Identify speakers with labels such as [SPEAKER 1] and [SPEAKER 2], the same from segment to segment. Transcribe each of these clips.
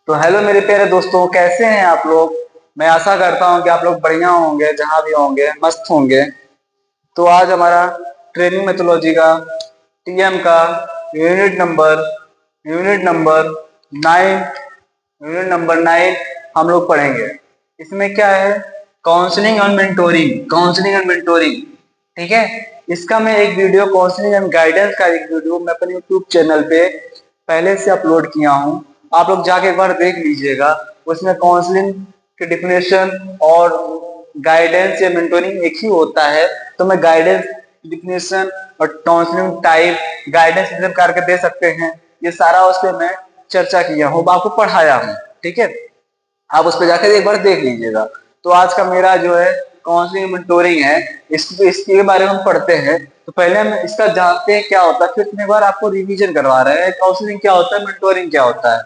[SPEAKER 1] तो हेलो मेरे प्यारे दोस्तों, कैसे हैं आप लोग। मैं आशा करता हूं कि आप लोग बढ़िया होंगे, जहां भी होंगे मस्त होंगे। तो आज हमारा ट्रेनिंग मेथोलॉजी का टीएम का unit number unit number 9 unit number 9 हम लोग पढ़ेंगे। इसमें क्या है, काउंसलिंग एंड मेंटोरिंग। ठीक है, इसका मैं एक वीडियो काउंसलिंग एंड गाइडेंस का एक वीडियो मैं अपने यूट्यूब चैनल पे पहले से अपलोड किया हूँ। आप लोग जाके एक बार देख लीजिएगा। उसमें काउंसलिंग की डिफिनेशन और गाइडेंस या मेंटोरिंग एक ही होता है। तो मैं गाइडेंस डिफिनेशन और काउंसलिंग टाइप गाइडेंस कितने प्रकार के दे सकते हैं, ये सारा उस पर मैं चर्चा किया हूँ, आपको पढ़ाया हूँ। ठीक है, आप उस पर जाकर एक बार देख लीजिएगा। तो आज का मेरा जो है काउंसलिंग मेंटोरिंग है, इसके बारे में हम पढ़ते हैं। तो पहले हम इसका जानते हैं क्या होता है, फिर इतने बार आपको रिवीजन करवा रहे हैं काउंसलिंग क्या होता है, मेंटोरिंग क्या होता है।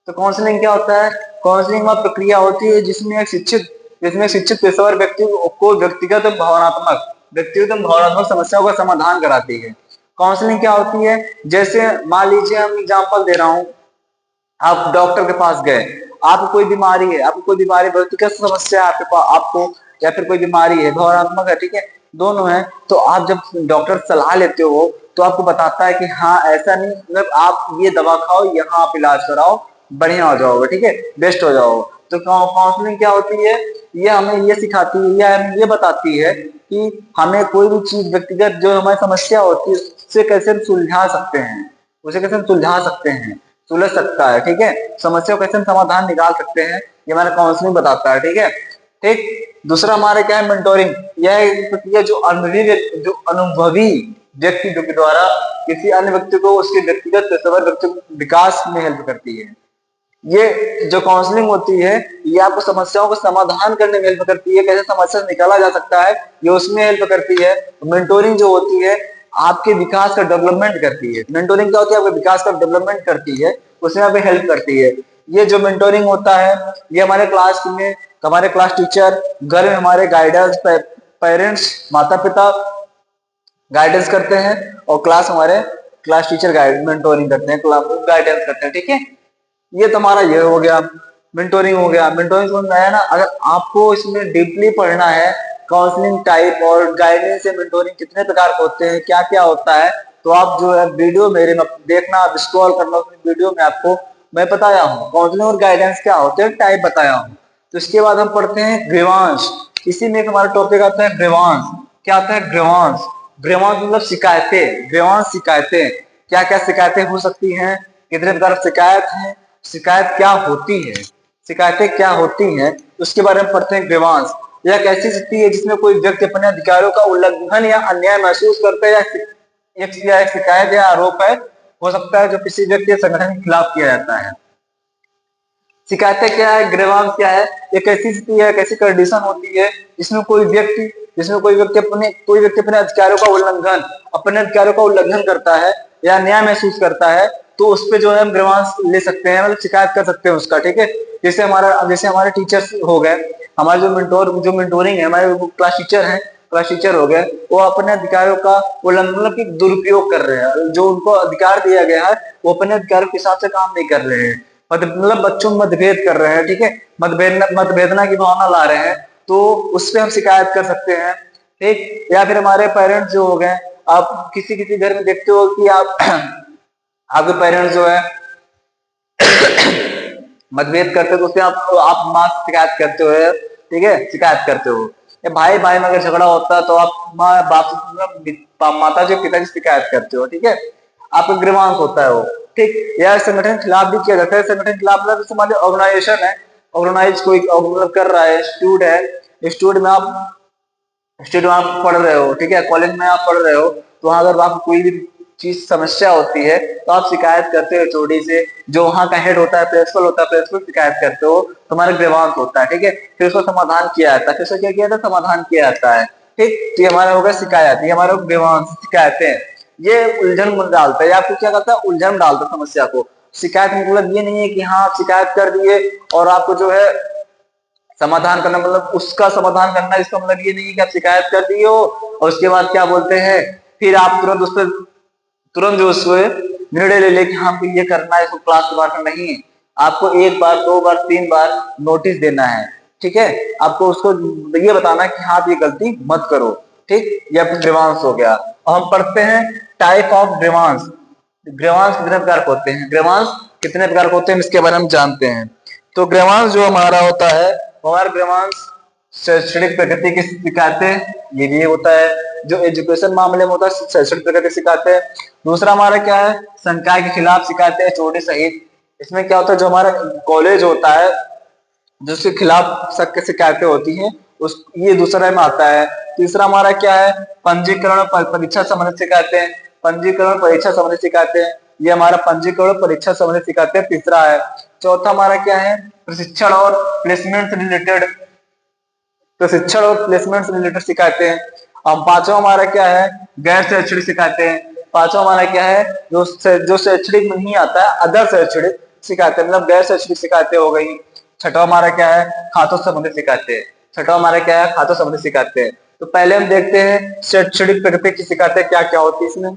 [SPEAKER 1] तो काउंसलिंग क्या होता है, काउंसलिंग वह प्रक्रिया होती है जिसमें शिक्षित पेशेवर व्यक्ति को व्यक्तिगत भावनात्मक समस्याओं का समाधान कराती है। काउंसलिंग क्या होती है, जैसे मान लीजिए हम एग्जांपल दे रहा हूँ। आप डॉक्टर के पास गए, आपको कोई बीमारी है, व्यक्तिगत समस्या है आपके पास आपको, या फिर कोई बीमारी है, भावनात्मक है, ठीक है, दोनों है। तो आप जब डॉक्टर सलाह लेते हो तो आपको बताता है कि हाँ ऐसा नहीं, मतलब आप ये दवा खाओ, यहाँ आप इलाज कराओ, बढ़िया हो जाओगे, ठीक है, बेस्ट हो जाओगे। तो काउंसलिंग क्या होती है, ये हमें ये सिखाती है या हमें ये बताती है कि हमें कोई भी चीज व्यक्तिगत जो हमारी समस्या होती है उससे कैसे हम सुलझा सकते हैं, सुलझ सकता है। ठीक है, समस्या को कैसे हम समाधान निकाल सकते हैं, ये हमारा काउंसलिंग बताता है। ठीक है, ठीक। दूसरा हमारे क्या है, मेंटोरिंग। यह एक प्रक्रिया जो अनुभवी व्यक्ति के द्वारा किसी अन्य व्यक्ति को उसके व्यक्तिगत पेशेवर विकास में हेल्प करती है। ये जो काउंसलिंग होती है, ये आपको समस्याओं को समाधान करने में हेल्प करती है, कैसे समस्या से निकाला जा सकता है ये उसमें हेल्प करती है। मेंटोरिंग जो होती है आपके विकास का डेवलपमेंट करती है। मेंटोरिंग क्या होती है, आपके विकास का डेवलपमेंट करती है, उसमें आपको हेल्प करती है। ये जो मेंटोरिंग होता है, ये हमारे क्लास टीचर, घर में हमारे गाइडेंस पेरेंट्स, माता पिता गाइडेंस करते हैं, और क्लास टीचर मेंटोरिंग करते हैं, क्लास गाइडेंस करते हैं। ठीक है, ये तुम्हारा ये हो गया, मेंटोरिंग हो गया। मेंटोरिंग समझ में आया ना। अगर आपको इसमें डीपली पढ़ना है काउंसलिंग टाइप और गाइडेंस या मेंटोरिंग कितने प्रकार के होते हैं, क्या क्या होता है, तो आप जो है वीडियो मेरे में देखना, आप स्क्रॉल करना, उस वीडियो में आपको मैं बताया हूँ काउंसलिंग और गाइडेंस क्या होते हैं, टाइप बताया हूँ। तो इसके बाद हम पढ़ते हैं ग्रीवांस। इसी में एक हमारा टॉपिक आता है ग्रीवांस। क्या आता है ग्रीवांस, ग्रीवांस मतलब शिकायतें। ग्रीवांस शिकायतें, क्या क्या शिकायतें हो सकती हैं, कितने प्रकार की शिकायत है, शिकायतें क्या होती हैं, उसके बारे में पढ़ते हैं। ग्रीवांस यह एक ऐसी स्थिति है जिसमें कोई व्यक्ति अपने अधिकारों का उल्लंघन या अन्याय महसूस करता है, या एक शिकायत या आरोप है, हो सकता है, जो किसी व्यक्ति या संगठन के खिलाफ किया जाता है। शिकायतें क्या है, ग्रीवांस क्या है, एक ऐसी स्थिति है, एक ऐसी कंडीशन होती है जिसमें कोई व्यक्ति अपने अधिकारों का उल्लंघन करता है या न्याय महसूस करता है, तो उस पे जो है हम ग्रीवांस ले सकते हैं, मतलब शिकायत कर सकते हैं उसका। ठीक है, जैसे हमारे टीचर्स हो गए, हमारे जो मेंटोरिंग है, हमारे क्लास टीचर हो गए, वो अपने अधिकारों का उल्लंघन, मतलब कि दुरुपयोग कर रहे हैं। जो उनको अधिकार दिया गया है वो अपने अधिकारों के हिसाब से काम नहीं कर रहे हैं, मतलब बच्चों में मतभेद कर रहे हैं। ठीक है, मतभेदना की भावना ला रहे हैं, तो उस पर हम शिकायत कर सकते हैं। ठीक, या फिर हमारे पेरेंट्स जो हो गए, आप किसी किसी घर में देखते हो कि आप आपके पेरेंट्स जो है मतभेद करते हो, तो उससे आप माँ से शिकायत करते हो। ठीक है, शिकायत करते हो, या भाई भाई में अगर झगड़ा होता है तो आप माँ बाप माता जी पिता की शिकायत करते हो। ठीक है, आपका ग्रीवांस होता है वो। ठीक, या संगठन के खिलाफ भी किया जाता है। संगठन के खिलाफ मतलब जैसे मान लो ऑर्गेनाइजेशन है, ऑर्गेनाइज कोई कर रहा है, इंस्टीट्यूट में आप पढ़ रहे हो, ठीक है, कॉलेज में आप पढ़ रहे हो, तो वहां अगर आपको कोई भी चीज समस्या होती है तो आप शिकायत करते हो एचओडी से, जो वहां का हेड होता है, प्रिंसिपल शिकायत करते हो, तुम्हारा ग्रीवांस होता है। ठीक है, फिर उसको समाधान किया जाता है, फिर उसको क्या किया जाता है, समाधान किया जाता है। ठीक, तो ये हमारा होगा शिकायत, ये हमारा ग्रीवांस शिकायतें। ये उलझन डालता है, आपको क्या करता है, उलझन डालता है समस्या को। शिकायत मतलब ये नहीं है कि हाँ आप शिकायत कर दिए और आपको जो है समाधान करना, मतलब उसका समाधान करना, इसका मतलब ये नहीं है कि आप शिकायत कर दिए हो और उसके बाद क्या बोलते हैं, फिर आप तुरंत जो उसको निर्णय ले कि हमको ये करना है, इसको क्लास के बाहर नहीं। आपको एक बार, दो बार, तीन बार नोटिस देना है, ठीक है। आपको उसको ये बताना कि हाँ, आप ये गलती मत करो, ठीक। ये आपका ग्रीवांस हो गया। और हम पढ़ते हैं टाइप ऑफ ग्रीवांस। ग्रीवांस कितने प्रकार के होते हैं, ग्रीवांस कितने प्रकार के होते हैं, इसके बारे में जानते हैं। तो ग्रीवांस जो हमारा होता है, हमारा ग्रीवांस शैक्षणिक प्रगति की सिखाते हैं, ये भी होता है। जो एजुकेशन मामले में होता है, शैक्षणिक प्रगति सिखाते हैं। दूसरा हमारा क्या है, संकाय के खिलाफ सिखाते हैं, चोटी सहित। इसमें क्या होता है, जो हमारा कॉलेज होता है जिसके खिलाफ सख्त शिकायतें होती हैं, उस ये दूसरा में आता है। तीसरा हमारा क्या है, पंजीकरण परीक्षा संबंधित शिकायतें। पंजीकरण परीक्षा संबंधित शिकायतें, ये हमारा पंजीकरण परीक्षा संबंधित शिकायतें तीसरा है। चौथा हमारा क्या है, प्रशिक्षण और प्लेसमेंट से रिलेटेड, प्रशिक्षण और प्लेसमेंट से रिलेटेड शिकायतें हैं। अब पांचवा हमारा क्या है, गैर शैक्षणिक शिकायतें हैं। पांचवा हमारा क्या है, जो शैक्षणिक में नहीं आता है, अदर शैक्षणिक शिकायतें, मतलब गैर शैक्षणिक शिकायतें हो गई। छठवा हमारा क्या है, खातों संबंधित शिकायतें। छठवा हमारा क्या है, खातों संबंधित शिकायतें। तो पहले हम देखते हैं शैक्षणिक प्रगति की शिकायतें क्या क्या होती है इसमें।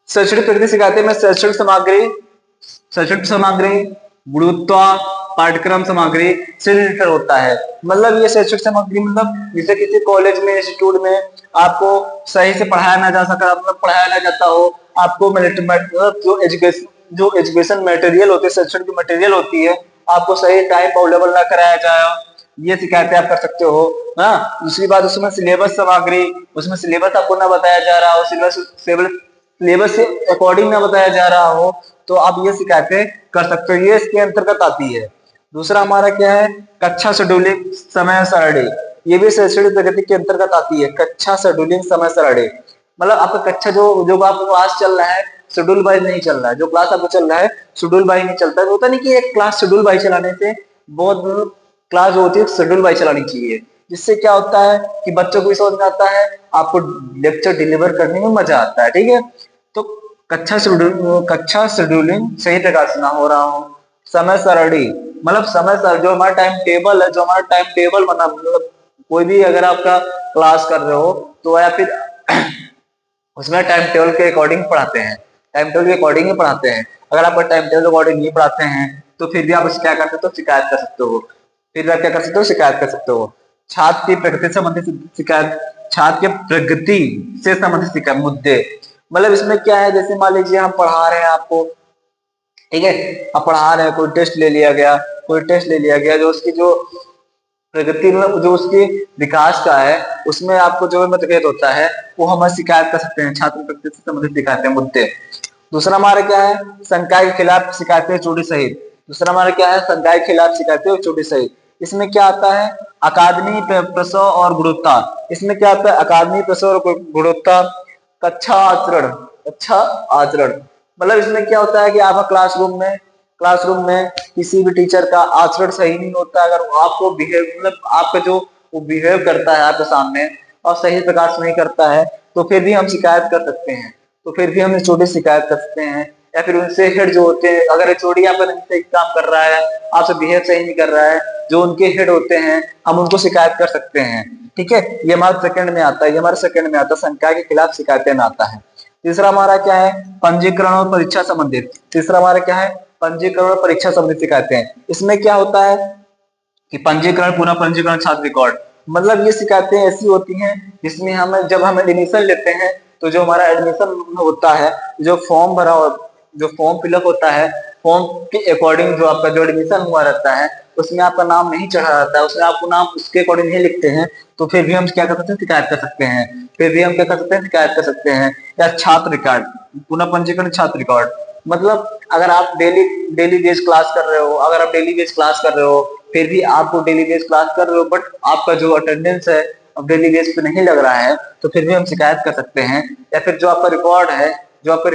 [SPEAKER 1] शैक्षणिक प्रगति शिकायतें में शैक्षणिक सामग्री, गुणवत्ता, पाठ्यक्रम सामग्री से रिलेटेड होता है। मतलब ये शैक्षणिक सामग्री, मतलब जैसे किसी कॉलेज में, इंस्टीट्यूट में आपको सही से पढ़ाया ना जा सका, मतलब पढ़ाया ना जाता हो, आपको जो एजुकेशन मटेरियल होते हैं, शैक्षणिक मटेरियल होती है, आपको सही टाइम पर अवेलेबल ना कराया जाए, ये शिकायतें आप कर सकते हो। हाँ, दूसरी बात, उसमें सिलेबस सामग्री, उसमें सिलेबस आपको ना बताया जा रहा हो, सिलेबस से अकॉर्डिंग ना बताया जा रहा हो, तो आप ये शिकायतें कर सकते हो, ये इसके अंतर्गत आती है। दूसरा हमारा क्या है, कक्षा शेड्यूलिंग समय सारणी, ये भी शैक्षणिक प्रगति के अंतर्गत आती है। कक्षा शेड्यूलिंग समय सारणी, मतलब आपका कक्षा जो जो आपका क्लास चल रहा है, शेड्यूल वाइज नहीं चल रहा है। जो क्लास आपको चल रहा है शेड्यूल वाइज नहीं चलता है। होता नहीं कि एक क्लास शेड्यूल वाइज चलाने से, बहुत क्लास जो होती है शेड्यूल वाइज चलानी चाहिए, जिससे क्या होता है कि बच्चों को भी समझ में आता है, आपको लेक्चर डिलीवर करने में मजा आता है, ठीक है। तो कक्षा शेड्यूलिंग सही प्रकार से ना हो रहा हो। समय सारणी, मतलब जो हमारा टाइम टेबल है, जो हमारा टाइम टेबल बना, मतलब कोई भी अगर आपका क्लास कर रहे हो तो, या फिर उसमें टाइम टेबल के अकॉर्डिंग पढ़ाते हैं, टाइम टेबल के अकॉर्डिंग ही पढ़ाते हैं। अगर आपका टाइम टेबल अकॉर्डिंग नहीं पढ़ाते हैं तो फिर भी आप उसे क्या करते हो, तो शिकायत कर सकते हो। फिर भी आप क्या कर सकते हो, शिकायत कर सकते हो। छात्र की प्रगति से संबंधित शिकायत, छात्र के प्रगति से संबंधित शिकायत मुद्दे, मतलब इसमें क्या है, जैसे मान लीजिए हम पढ़ा रहे हैं आपको, ठीक है, आप पढ़ा रहे हैं, कोई टेस्ट ले लिया गया, कोई टेस्ट ले लिया गया, जो उसकी जो प्रगति, मतलब जो उसके विकास का है, उसमें आपको जो मतभेद होता है, वो हम शिकायत कर सकते हैं। छात्र प्रगति से संबंधित शिकायतें मुद्दे। दूसरा हमारा क्या है, संकाय के खिलाफ शिकायतें चोटी सहित। दूसरा हमारा क्या है, संकाय के खिलाफ शिकायतें और चोटी सहित। इसमें क्या आता है, अकादमी प्रसव और गुणवत्ता। इसमें क्या आता है, अकादमी प्रसव और गुणवत्ता। अच्छा आचरण, अच्छा आचरण, मतलब इसमें क्या होता है कि आप क्लासरूम में किसी भी टीचर का आचरण सही नहीं होता। अगर आपको बिहेव, मतलब आपका जो वो बिहेव करता है आपके सामने और सही प्रकार से नहीं करता है, तो फिर भी हम शिकायत कर सकते हैं। तो फिर भी हम एचओडी शिकायत कर सकते हैं। या फिर उनसे हेड जो होते हैं, अगर एचओडी आपका सही काम कर रहा है, आपसे बिहेव सही नहीं कर रहा है, जो उनके हेड होते हैं, हम उनको शिकायत कर सकते हैं, ठीक है। ये हमारे सेकंड में आता है, ये हमारे सेकंड में आता है, संकाय के खिलाफ शिकायतें में आता है। तीसरा हमारा क्या है, पंजीकरण और परीक्षा संबंधित। तीसरा हमारा क्या है, पंजीकरण और परीक्षा संबंधित शिकायतें। इसमें क्या होता है कि पंजीकरण, पुनः पंजीकरण, छात्र रिकॉर्ड, मतलब ये शिकायतें ऐसी होती हैं जिसमें हमें, जब हम एडमिशन लेते हैं, तो जो हमारा एडमिशन होता है, जो फॉर्म भरा, जो फॉर्म फिलअप होता है, फॉर्म के अकॉर्डिंग जो आपका जो एडमिशन हुआ रहता है, उसमें आपका नाम नहीं चढ़ा रहता है, उसमें आपको नाम उसके अकॉर्डिंग नहीं लिखते हैं, तो फिर भी हम क्या कर सकते हैं, शिकायत कर सकते हैं। फिर भी हम क्या कर सकते हैं, शिकायत कर सकते हैं। या छात्र रिकॉर्ड, पुनः पंजीकरण, छात्र रिकॉर्ड, मतलब अगर आप डेली बेस क्लास कर रहे हो, अगर आप डेली बेस क्लास कर रहे हो, फिर भी आपको डेली बेस क्लास कर रहे हो, बट आपका जो अटेंडेंस है अब डेली बेस पे नहीं लग रहा है, तो फिर भी हम शिकायत कर सकते हैं। या फिर जो आपका रिकॉर्ड है, आपका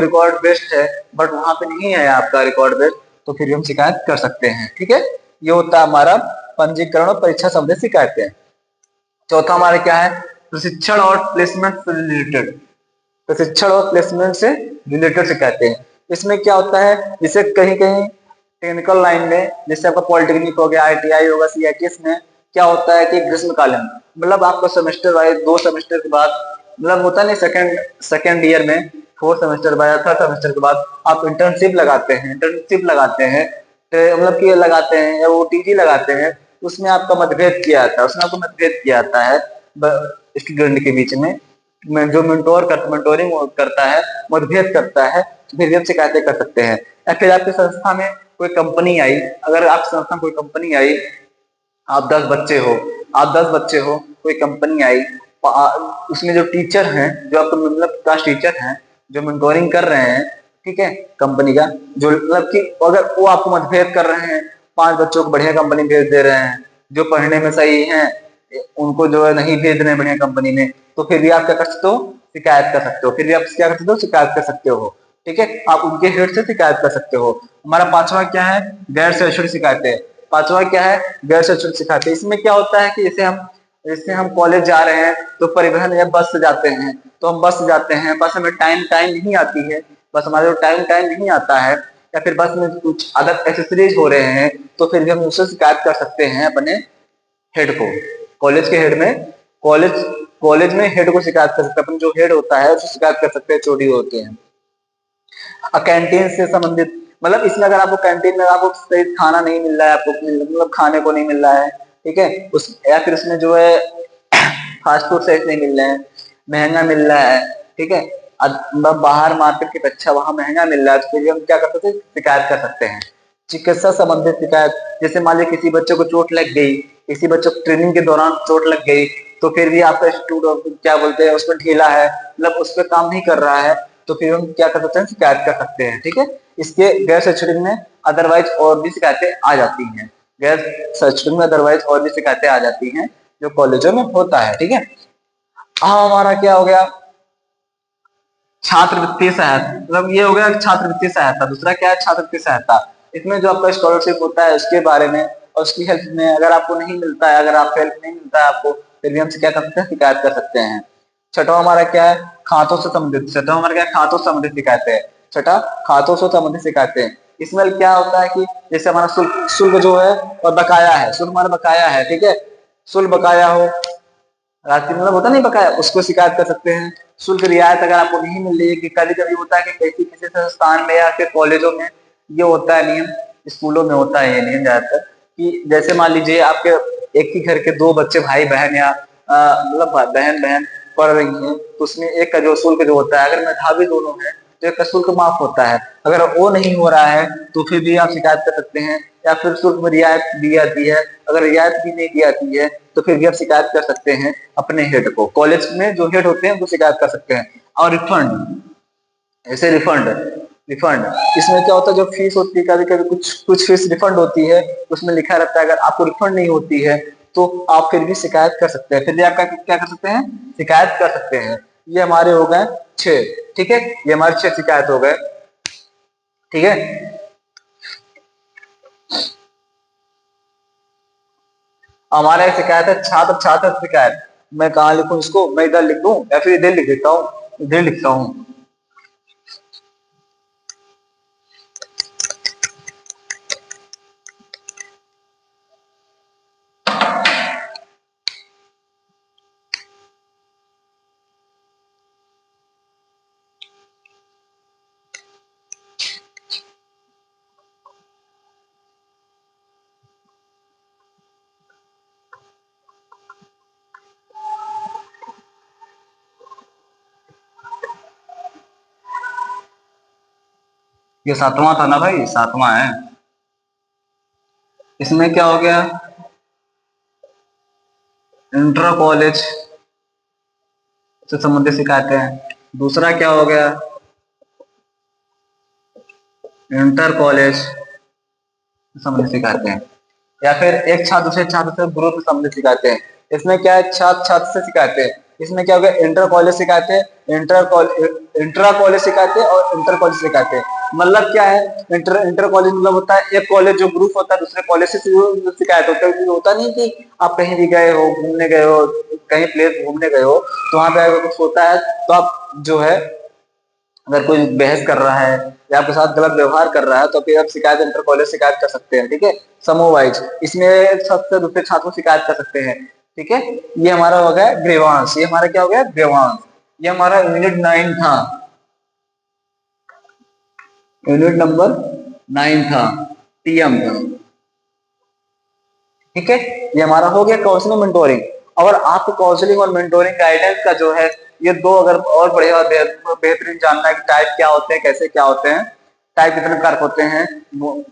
[SPEAKER 1] रिकॉर्ड बेस्ट है, बट वहां पे नहीं है आपका रिकॉर्ड बेस्ट, तो फिर भी हम शिकायत कर सकते हैं, ठीक है। ये होता है हमारा पंजीकरण और परीक्षा संबंधित शिकायतें। चौथा हमारा क्या है, प्रशिक्षण और प्लेसमेंट से रिलेटेड, प्रशिक्षण और प्लेसमेंट से रिलेटेड शिकायतें हैं। इसमें क्या होता है, जैसे कहीं कहीं टेक्निकल लाइन में, जैसे आपका पॉलिटेक्निक हो गया, आईटीआई होगा, सीआईटीएस में क्या होता है कि ग्रीष्मकालीन, मतलब आपको सेमेस्टर वाइज 2 सेमेस्टर के बाद, मतलब होता नहीं, सेकंड ईयर में फोर्थ सेमेस्टर बाद थर्ड सेमेस्टर के बाद आप इंटर्नशिप लगाते हैं मतलब कि लगाते हैं या ओटीजी लगाते हैं, उसमें आपका मतभेद किया जाता है, उसमें आपको मतभेद किया जाता है स्टूडेंट के बीच में जो मेंटोरिंग करता है, मतभेद करता है, तो फिर आप शिकायतें कर सकते हैं। या फिर आपकी संस्था में कोई कंपनी आई, अगर आपकी संस्था में कोई कंपनी आई, आप 10 बच्चे हो, कोई कंपनी आई, उसमें जो टीचर हैं, जो आपको मतलब क्लास टीचर हैं, जो मेंटोरिंग कर रहे हैं, ठीक है, कंपनी का जो मतलब कि अगर वो आपको मतभेद कर रहे हैं, 5 बच्चों को बढ़िया कंपनी भेज दे रहे हैं, जो पढ़ने में सही हैं, उनको जो है नहीं भेज रहे हैं बढ़िया कंपनी में, तो फिर भी आप क्या कर सकते हो, शिकायत कर सकते हो। फिर भी आप क्या कर सकते हो, शिकायत कर सकते हो। ठीक है, आप उनके हेड से शिकायत कर सकते हो। हमारा पांचवा क्या है, गैर शैक्षणिक शिकायतें। पांचवा क्या है, गैर शैक्षणिक शिकायतें। इसमें क्या होता है कि जैसे हम कॉलेज जा रहे हैं तो परिवहन या बस से जाते हैं, तो हम बस से जाते हैं, बस हमें टाइम टाइम नहीं आती है, बस हमारे टाइम टाइम नहीं आता है, या फिर बस में कुछ अदर एक्सेसरीज हो रहे हैं, तो फिर भी हम उससे शिकायत कर सकते हैं अपने हेड को। कॉलेज के हेड में कॉलेज कॉलेज में हेड को शिकायत कर सकते हैं, अपन जो हेड होता है उससे शिकायत कर सकते हैं, चोरी होते हैं। कैंटीन से संबंधित, मतलब इसमें अगर आपको कैंटीन में आपको सही खाना नहीं मिल रहा है, आपको मतलब खाने को नहीं मिल रहा है, ठीक है, उस या फिर उसमें जो है फास्ट फूड सही नहीं मिल रहे हैं, महंगा मिल रहा है, ठीक है, मतलब बाहर मार्केट की अपेक्षा वहां महंगा मिल रहा है, तो फिर हम क्या कर सकते हैं, शिकायत कर सकते हैं। चिकित्सा संबंधित शिकायत, जैसे मान लीजिए किसी बच्चे को चोट लग गई, किसी बच्चे को ट्रेनिंग के दौरान चोट लग गई, तो फिर भी आपका स्टूडेंट क्या बोलते हैं, उसमें ढीला है, मतलब उस पर काम नहीं कर रहा है, तो फिर हम क्या कर सकते हैं, शिकायत कर सकते हैं। ठीक है, इसके गैर शैक्षणिक में अदरवाइज और भी शिकायतें आ जाती हैं, गैर शैक्षणिक में अदरवाइज और भी शिकायतें आ जाती हैं, जो कॉलेजों में होता है। ठीक है, हाँ, हमारा क्या हो गया, छात्रवृत्ति सहायता, मतलब ये हो गया छात्रवृत्ति सहायता। दूसरा क्या है, छात्रवृत्ति सहायता। इसमें जो आपका स्कॉलरशिप होता है उसके बारे में और उसकी हेल्प में, अगर आपको नहीं मिलता है, अगर आप हेल्प नहीं मिलता है आपको, फिर भी हम क्या कर सकते हैं, शिकायत कर सकते हैं। छठा हमारा क्या है, खातों से संबंधित। छठा हमारा क्या है, खातों से संबंधित शिकायतें। छठा, खातों से संबंधित शिकायतें। इसमें क्या होता है कि जैसे हमारा शुल्क शुल्क जो है और बकाया है, शुल्क हमारा बकाया है, ठीक है, शुल्क बकाया हो, राशि मतलब होता नहीं बकाया, उसको शिकायत कर सकते हैं। शुल्क रियायत अगर आपको नहीं मिल रही है, कि कभी कभी होता है कि किसी संस्थान में या फिर कॉलेजों में ये होता है नियम, स्कूलों में होता है ये नियम ज्यादातर, कि जैसे मान लीजिए आपके एक ही घर के 2 बच्चे भाई बहन या मतलब बहन बहन पढ़ रही हैं, तो उसमें एक का जो शुल्क जो होता है, अगर मेधावी दोनों है तो एक का शुल्क माफ होता है। अगर वो नहीं हो रहा है तो फिर भी आप शिकायत कर सकते हैं। या फिर शुल्क में रियायत दी जाती है, अगर रियायत भी नहीं दी जाती है तो फिर भी आप शिकायत कर सकते हैं अपने हेड को। कॉलेज में जो हेड होते हैं उनको शिकायत कर सकते हैं। और रिफंड, ऐसे रिफंड रिफंड इसमें क्या होता है, जो फीस होती है, कभी कभी कुछ कुछ फीस रिफंड होती है, उसमें लिखा रहता है अगर आपको रिफंड नहीं होती है तो आप फिर भी शिकायत कर सकते हैं, फिर भी आप क्या कर सकते हैं, शिकायत कर सकते हैं। ये हमारे हो गए 6। ठीक है, ये हमारे 6 शिकायत हो गए। ठीक है, हमारा एक शिकायत है छात्र छात्र शिकायत। मैं कहाँ लिखूं इसको, मैं इधर लिख दूं या फिर इधर लिख देता हूँ, इधर लिखता हूँ। ये 7वां था ना भाई, 7वां है। इसमें क्या हो गया, इंटर कॉलेज से संबंधित शिकायतें हैं। दूसरा क्या हो गया, इंटर कॉलेज से संबंधित शिकायतें हैं। या फिर एक छात्र से ग्रुप से संबंधित शिकायतें हैं। इसमें क्या है, छात्र छात्र से शिकायतें। इसमें क्या हो गया, इंटर कॉलेज शिकायतें, इंट्रा कॉलेज शिकायतें और इंटर कॉलेज शिकायतें। मतलब क्या है, इंटर कॉलेज मतलब होता है एक कॉलेज जो ग्रुप होता है दूसरे कॉलेज से शिकायत होता है। होता नहीं कि आप कहीं भी गए हो, घूमने गए हो, कहीं प्लेस घूमने गए हो, तो वहां पे अगर कुछ होता है तो आप जो है, अगर कोई बहस कर रहा है या आपके साथ गलत व्यवहार कर रहा है तो फिर आप शिकायत इंटर कॉलेज शिकायत कर सकते हैं। ठीक है, समूह वाइज इसमें एक छात्र से दूसरे छात्र को शिकायत कर सकते हैं। ठीक है, ये हमारा हो गया ग्रीवांस। ये हमारा क्या हो गया, ग्रीवांस। ये हमारा यूनिट 9 था। यूनिट नंबर 9 था, टीएम था। ठीक है, ये हमारा हो गया काउंसलिंग मेंटोरिंग। और आपको काउंसलिंग और मेंटोरिंग गाइडेंस का जो है ये दो अगर और बढ़िया बेहतरीन जानना है कि टाइप क्या होते हैं, कैसे क्या होते हैं, टाइप कितने प्रकार के होते हैं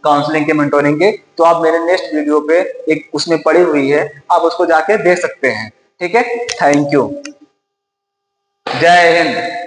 [SPEAKER 1] काउंसलिंग के मेंटोरिंग के, तो आप मेरे नेक्स्ट वीडियो पे एक उसमें पड़ी हुई है, आप उसको जाके देख सकते हैं। ठीक है, थैंक यू, जय हिंद।